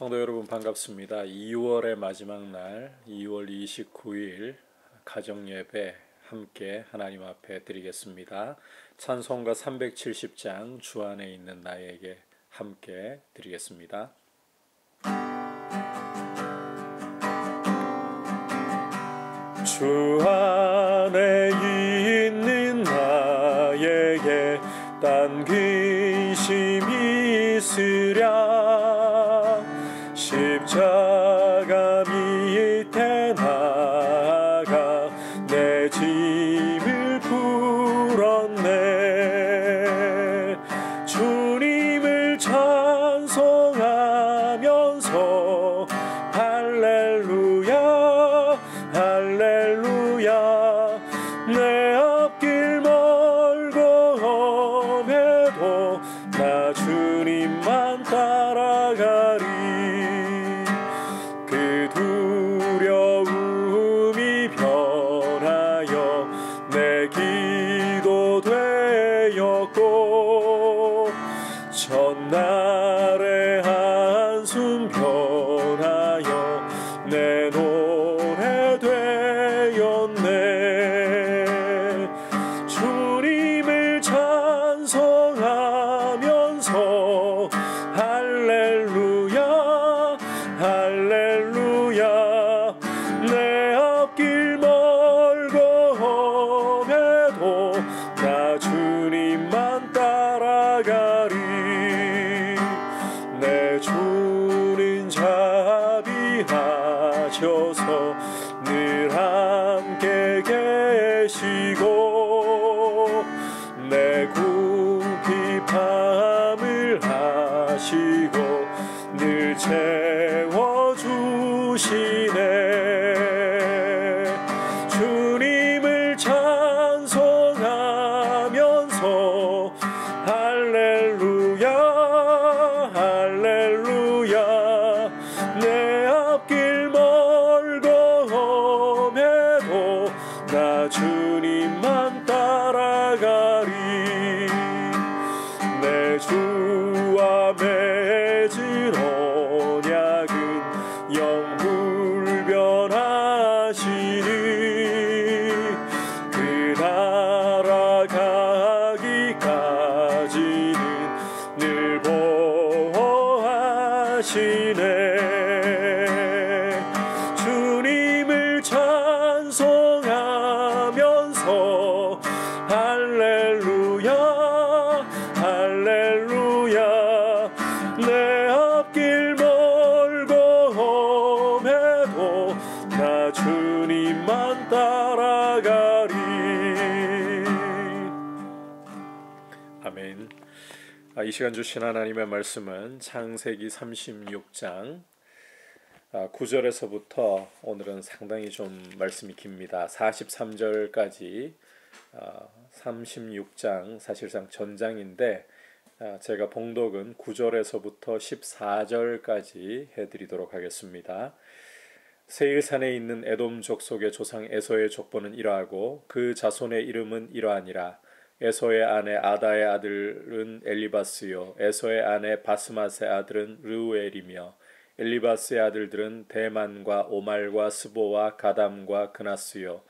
성도 여러분 반갑습니다. 2월의 마지막 날 2월 29일 가정예배 함께 하나님 앞에 드리겠습니다. 찬송가 370장 주 안에 있는 나에게 함께 드리겠습니다. 주 안에 있는 나에게 딴 근심이 있으랴. 십자가 밑에 나아가 내 짐을 풀었네. 주님을 찬송하면서 할렐루야 할렐루야. 내 앞길 멀고 험해도 나 주님만 따라가리. 그 두려움이 변하여 내 기도 되었고, 첫날의 한숨 변하여 내 노래 되었네. 주님을 찬송하면서 할렐루야 할렐루야. 내 앞길 멀고 험해도 나 주님만 따라가리. 내 주는 자비하셔서 늘 함께 계시고, 내 궁핍함을 하시고 늘 채워주시네. 주님을 찬송하면서 할렐루야 할렐루야. 내 앞길 멀고 험해도 나 주님만 따라가리. 내 주와 맺은 언약은 영불변하시니, 그 나라 가기까지는 늘 보호하시네. 주님을 찬송하면서 할렐루야 할렐루야. 내 앞길 멀고 험해도 나 주님만 따라가리. 아멘. 이 시간 주신 하나님의 말씀은 창세기 36장 9절에서부터 오늘은 상당히 좀 말씀이 깁니다. 43절까지 36장 사실상 전장인데, 제가 봉독은 9절에서부터 14절까지 해드리도록 하겠습니다. 세일산에 있는 에돔 족속의 조상 에서의 족보는 이러하고 그 자손의 이름은 이러하니라. 에서의 아내 아다의 아들은 엘리바스요, 에서의 아내 바스맛의 아들은 르우엘이며, 엘리바스의 아들들은 대만과 오말과 스보와 가담과 그나스요.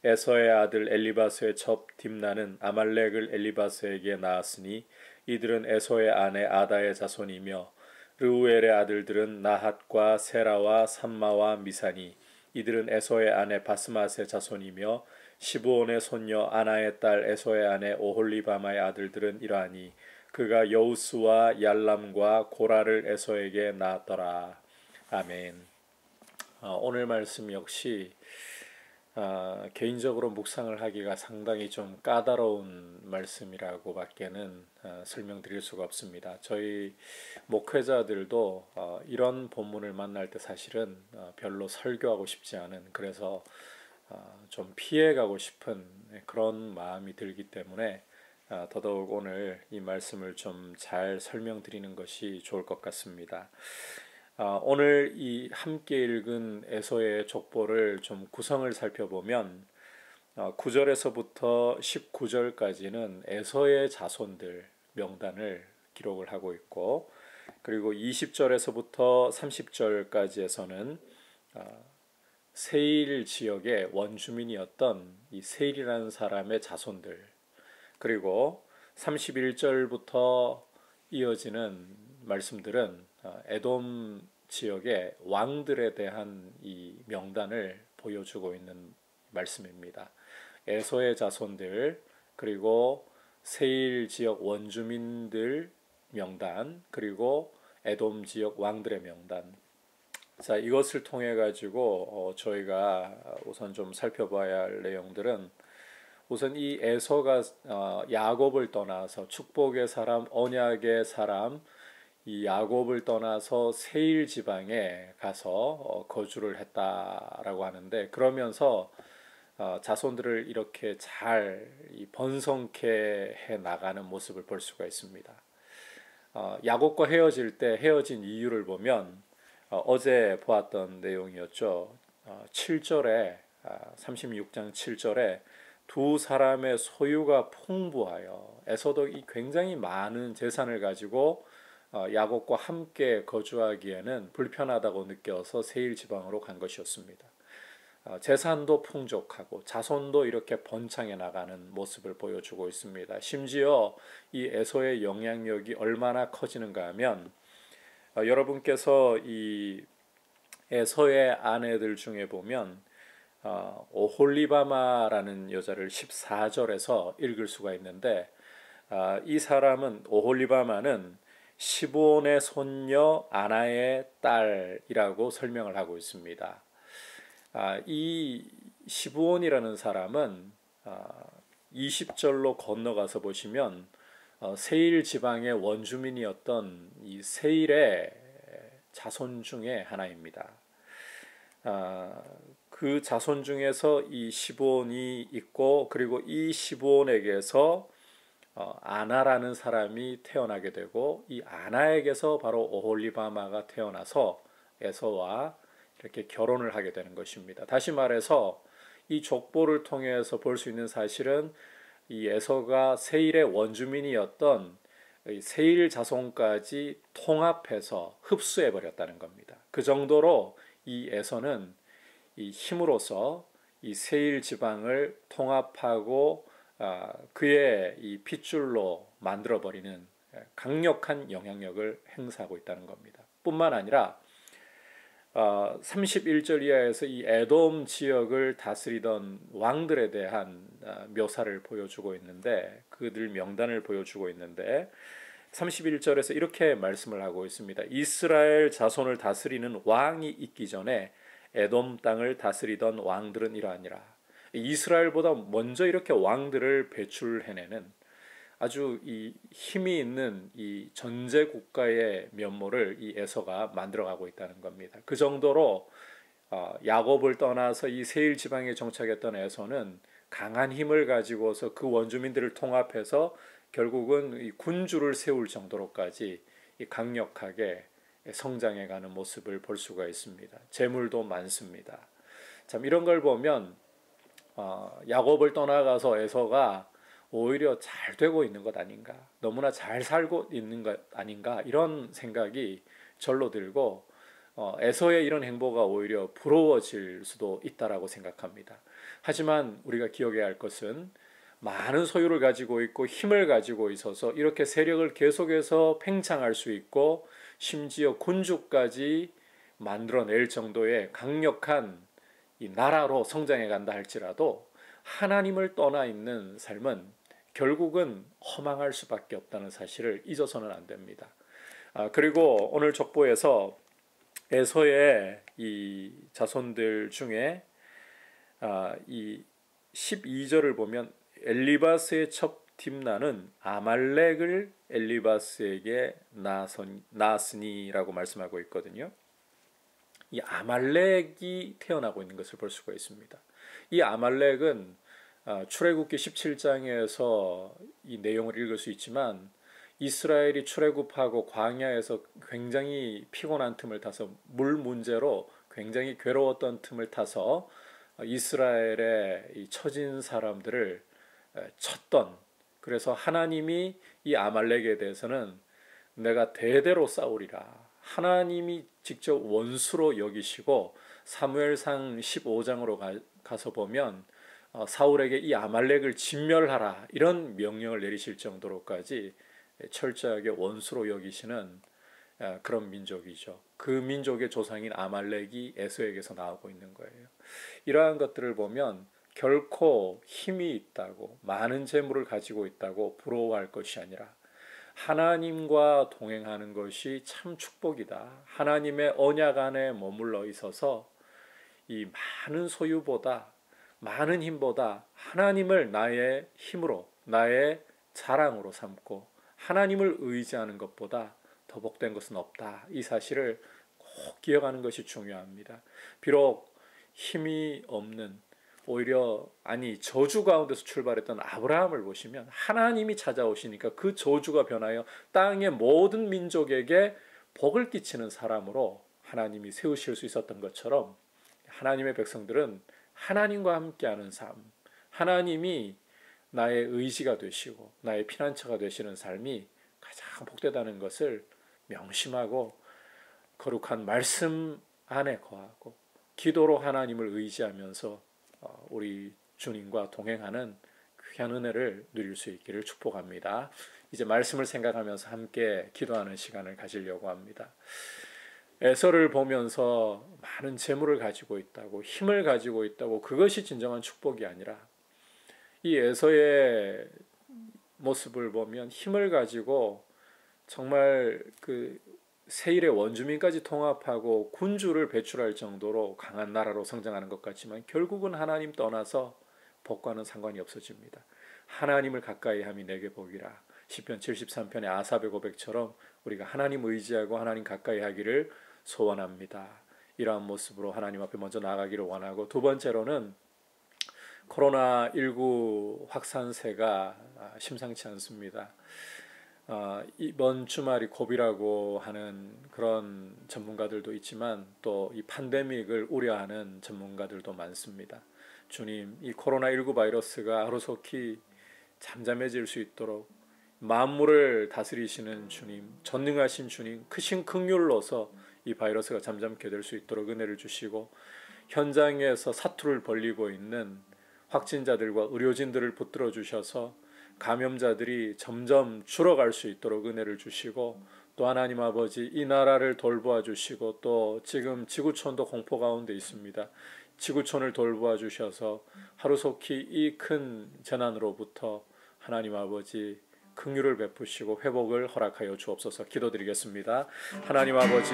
에서의 아들 엘리바스의 첩 딥나는 아말렉을 엘리바스에게 낳았으니 이들은 에서의 아내 아다의 자손이며, 르우엘의 아들들은 나핫과 세라와 삼마와 미사니 이들은 에서의 아내 바스맛의 자손이며, 시브온의 손녀 아나의 딸 에서의 아내 오홀리바마의 아들들은 이러하니 그가 여우스와 얄람과 고라를 에서에게 낳았더라. 아멘. 오늘 말씀 역시 개인적으로 묵상을 하기가 상당히 좀 까다로운 말씀이라고 밖에는 설명드릴 수가 없습니다. 저희 목회자들도 이런 본문을 만날 때 사실은 별로 설교하고 싶지 않은, 그래서 좀 피해가고 싶은 그런 마음이 들기 때문에 더더욱 오늘 이 말씀을 좀 잘 설명드리는 것이 좋을 것 같습니다. 오늘 이 함께 읽은 에서의 족보를 좀 구성을 살펴보면 9절에서부터 19절까지는 에서의 자손들 명단을 기록을 하고 있고, 그리고 20절에서부터 30절까지에서는 세일 지역의 원주민이었던 이 세일이라는 사람의 자손들, 그리고 31절부터 이어지는 말씀들은 에돔 지역의 왕들에 대한 이 명단을 보여주고 있는 말씀입니다. 에서의 자손들, 그리고 세일 지역 원주민들 명단, 그리고 에돔 지역 왕들의 명단. 자, 이것을 통해 가지고 저희가 우선 좀 살펴봐야 할 내용들은, 우선 이 에서가 야곱을 떠나서 축복의 사람, 언약의 사람, 이 야곱을 떠나서 세일 지방에 가서 거주를 했다라고 하는데, 그러면서 자손들을 이렇게 잘 번성케 해 나가는 모습을 볼 수가 있습니다. 야곱과 헤어질 때 헤어진 이유를 보면 어제 보았던 내용이었죠. 7절에 36장 7절에 두 사람의 소유가 풍부하여, 에서도 이 굉장히 많은 재산을 가지고 야곱과 함께 거주하기에는 불편하다고 느껴서 세일 지방으로 간 것이었습니다. 재산도 풍족하고 자손도 이렇게 번창해 나가는 모습을 보여주고 있습니다. 심지어 이 에서의 영향력이 얼마나 커지는가 하면, 여러분께서 이 에서의 아내들 중에 보면 오홀리바마라는 여자를 14절에서 읽을 수가 있는데, 이 사람은, 오홀리바마는 시브온의 손녀 아나의 딸이라고 설명을 하고 있습니다. 이 시브온이라는 사람은 20절로 건너가서 보시면 세일 지방의 원주민이었던 이 세일의 자손 중에 하나입니다. 그 자손 중에서 이 시브온이 있고, 그리고 이 시브온에게서 아나라는 사람이 태어나게 되고, 이 아나에게서 바로 오홀리바마가 태어나서 에서와 이렇게 결혼을 하게 되는 것입니다. 다시 말해서 이 족보를 통해서 볼 수 있는 사실은, 이 에서가 세일의 원주민이었던 세일 자손까지 통합해서 흡수해 버렸다는 겁니다. 그 정도로 이 에서는 이 힘으로써 이 세일 지방을 통합하고 그의 이 핏줄로 만들어 버리는 강력한 영향력을 행사하고 있다는 겁니다. 뿐만 아니라 31절 이하에서 이 에돔 지역을 다스리던 왕들에 대한 묘사를 보여주고 있는데, 그들 명단을 보여주고 있는데, 31절에서 이렇게 말씀을 하고 있습니다. 이스라엘 자손을 다스리는 왕이 있기 전에 에돔 땅을 다스리던 왕들은 이러하니라. 이스라엘보다 먼저 이렇게 왕들을 배출해내는 아주 이 힘이 있는 이 전제 국가의 면모를 이 에서가 만들어가고 있다는 겁니다. 그 정도로 야곱을 떠나서 이 세일 지방에 정착했던 에서는 강한 힘을 가지고서 그 원주민들을 통합해서 결국은 이 군주를 세울 정도로까지 이 강력하게 성장해가는 모습을 볼 수가 있습니다. 재물도 많습니다. 참 이런 걸 보면 야곱을 떠나가서 에서가 오히려 잘 되고 있는 것 아닌가, 너무나 잘 살고 있는 것 아닌가, 이런 생각이 절로 들고 에서의 이런 행보가 오히려 부러워질 수도 있다라고 생각합니다. 하지만 우리가 기억해야 할 것은, 많은 소유를 가지고 있고 힘을 가지고 있어서 이렇게 세력을 계속해서 팽창할 수 있고, 심지어 군주까지 만들어낼 정도의 강력한 이 나라로 성장해 간다 할지라도, 하나님을 떠나 있는 삶은 결국은 허망할 수밖에 없다는 사실을 잊어서는 안 됩니다. 그리고 오늘 족보에서 에서의 이 자손들 중에 이 12절을 보면 엘리바스의 첩 딥나는 아말렉을 엘리바스에게 낳았으니라고 말씀하고 있거든요. 이 아말렉이 태어나고 있는 것을 볼 수가 있습니다. 이 아말렉은 출애굽기 17장에서 이 내용을 읽을 수 있지만, 이스라엘이 출애굽하고 광야에서 굉장히 피곤한 틈을 타서, 물 문제로 굉장히 괴로웠던 틈을 타서 이스라엘의 이 처진 사람들을 쳤던, 그래서 하나님이 이 아말렉에 대해서는 내가 대대로 싸우리라. 하나님이 직접 원수로 여기시고 사무엘상 15장으로 가서 보면 사울에게 이 아말렉을 진멸하라 이런 명령을 내리실 정도로까지 철저하게 원수로 여기시는 그런 민족이죠. 그 민족의 조상인 아말렉이 에서에게서 나오고 있는 거예요. 이러한 것들을 보면 결코 힘이 있다고 많은 재물을 가지고 있다고 부러워할 것이 아니라 하나님과 동행하는 것이 참 축복이다. 하나님의 언약 안에 머물러 있어서 이 많은 소유보다 많은 힘보다 하나님을 나의 힘으로 나의 자랑으로 삼고 하나님을 의지하는 것보다 더 복된 것은 없다. 이 사실을 꼭 기억하는 것이 중요합니다. 비록 힘이 없는 오히려 저주 가운데서 출발했던 아브라함을 보시면 하나님이 찾아오시니까 그 저주가 변하여 땅의 모든 민족에게 복을 끼치는 사람으로 하나님이 세우실 수 있었던 것처럼 하나님의 백성들은 하나님과 함께하는 삶, 하나님이 나의 의지가 되시고 나의 피난처가 되시는 삶이 가장 복되다는 것을 명심하고 거룩한 말씀 안에 거하고 기도로 하나님을 의지하면서 우리 주님과 동행하는 귀한 은혜를 누릴 수 있기를 축복합니다. 이제 말씀을 생각하면서 함께 기도하는 시간을 가지려고 합니다. 에서를 보면서 많은 재물을 가지고 있다고 힘을 가지고 있다고 그것이 진정한 축복이 아니라 이 에서의 모습을 보면 힘을 가지고 정말 그 세일의 원주민까지 통합하고 군주를 배출할 정도로 강한 나라로 성장하는 것 같지만 결국은 하나님 떠나서 복과는 상관이 없어집니다. 하나님을 가까이 함이 내게 복이라. 시편 73편의 아삽의 고백처럼 우리가 하나님 의지하고 하나님 가까이 하기를 소원합니다. 이러한 모습으로 하나님 앞에 먼저 나아가기를 원하고, 두 번째로는 코로나19 확산세가 심상치 않습니다. 이번 주말이 고비라고 하는 그런 전문가들도 있지만 또 이 팬데믹을 우려하는 전문가들도 많습니다. 주님, 이 코로나19 바이러스가 하루속히 잠잠해질 수 있도록 만물을 다스리시는 주님, 전능하신 주님, 크신 긍휼로서 이 바이러스가 잠잠케 될 수 있도록 은혜를 주시고, 현장에서 사투를 벌이고 있는 확진자들과 의료진들을 붙들어 주셔서 감염자들이 점점 줄어갈 수 있도록 은혜를 주시고, 또 하나님 아버지 이 나라를 돌보아 주시고, 또 지금 지구촌도 공포 가운데 있습니다. 지구촌을 돌보아 주셔서 하루속히 이 큰 재난으로부터 하나님 아버지 긍휼을 베푸시고 회복을 허락하여 주옵소서. 기도드리겠습니다. 하나님 아버지,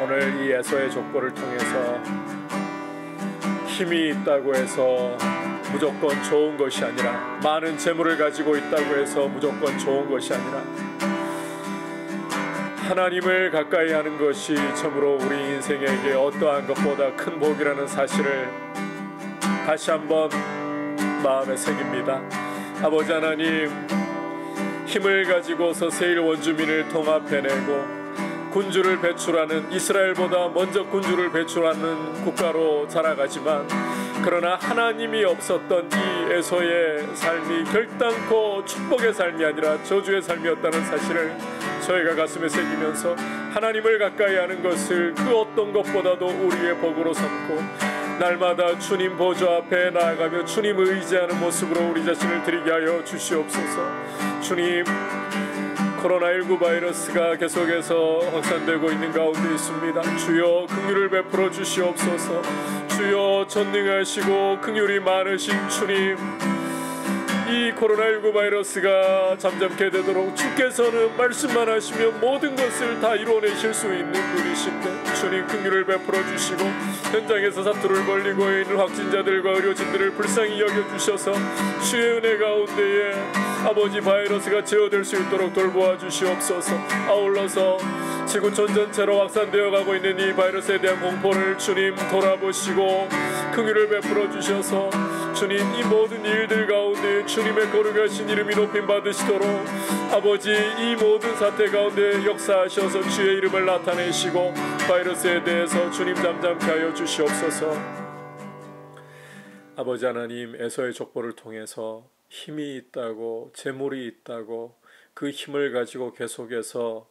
오늘 이 에서의 족보를 통해서 힘이 있다고 해서 무조건 좋은 것이 아니라, 많은 재물을 가지고 있다고 해서 무조건 좋은 것이 아니라, 하나님을 가까이 하는 것이 참으로 우리 인생에게 어떠한 것보다 큰 복이라는 사실을 다시 한번 마음에 새깁니다. 아버지 하나님, 힘을 가지고서 세일 원주민을 통합해내고 군주를 배출하는, 이스라엘보다 먼저 군주를 배출하는 국가로 자라가지만, 그러나 하나님이 없었던 이 에서의 삶이 결단코 축복의 삶이 아니라 저주의 삶이었다는 사실을 저희가 가슴에 새기면서 하나님을 가까이 하는 것을 그 어떤 것보다도 우리의 복으로 삼고, 날마다 주님 보좌 앞에 나아가며 주님을 의지하는 모습으로 우리 자신을 드리게 하여 주시옵소서. 주님, 코로나19 바이러스가 계속해서 확산되고 있는 가운데 있습니다. 주여 긍휼을 베풀어 주시옵소서. 주여 전능하시고 긍휼이 많으신 주님, 이 코로나19 바이러스가 잠잠케 되도록 주께서는 말씀만 하시면 모든 것을 다 이루어내실 수 있는 분이신데, 주님 긍휼을 베풀어 주시고 현장에서 사투를 벌이고 있는 확진자들과 의료진들을 불쌍히 여겨주셔서 주의 은혜 가운데에 아버지 바이러스가 제어될 수 있도록 돌보아 주시옵소서. 아울러서 지구촌 전체로 확산되어 가고 있는 이 바이러스에 대한 공포를 주님 돌아보시고 긍휼을 베풀어 주셔서 주님, 이 모든 일들 가운데 주님의 거룩하신 이름이 높임 받으시도록 아버지 이 모든 사태 가운데 역사하셔서 주의 이름을 나타내시고 바이러스에 대해서 주님 잠잠케 하여 주시옵소서. 아버지 하나님, 에서의 족보를 통해서 힘이 있다고, 재물이 있다고, 그 힘을 가지고 계속해서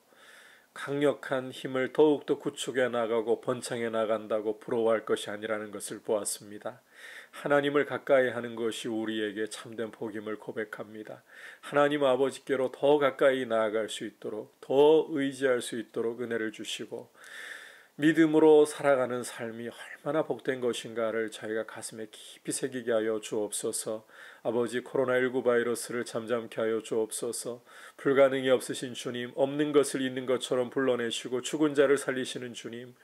강력한 힘을 더욱더 구축해 나가고 번창해 나간다고 부러워할 것이 아니라는 것을 보았습니다. 하나님을 가까이 하는 것이 우리에게 참된 복임을 고백합니다. 하나님 아버지께로 더 가까이 나아갈 수 있도록, 더 의지할 수 있도록 은혜를 주시고 믿음으로 살아가는 삶이 얼마나 복된 것인가를 저희가 가슴에 깊이 새기게 하여 주옵소서. 아버지, 코로나19 바이러스를 잠잠케 하여 주옵소서. 불가능이 없으신 주님, 없는 것을 있는 것처럼 불러내시고 죽은 자를 살리시는 주님,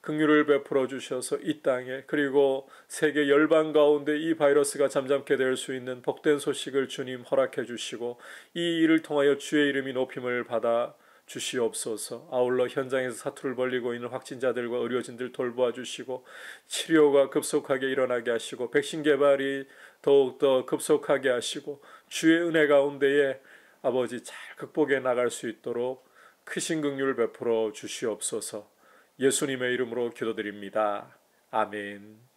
긍휼을 베풀어 주셔서 이 땅에 그리고 세계 열방 가운데 이 바이러스가 잠잠케 될 수 있는 복된 소식을 주님 허락해 주시고 이 일을 통하여 주의 이름이 높임을 받아 주시옵소서. 아울러 현장에서 사투를 벌이고 있는 확진자들과 의료진들 돌보아 주시고 치료가 급속하게 일어나게 하시고 백신 개발이 더욱더 급속하게 하시고 주의 은혜 가운데에 아버지 잘 극복해 나갈 수 있도록 크신 긍휼 베풀어 주시옵소서. 예수님의 이름으로 기도드립니다. 아멘.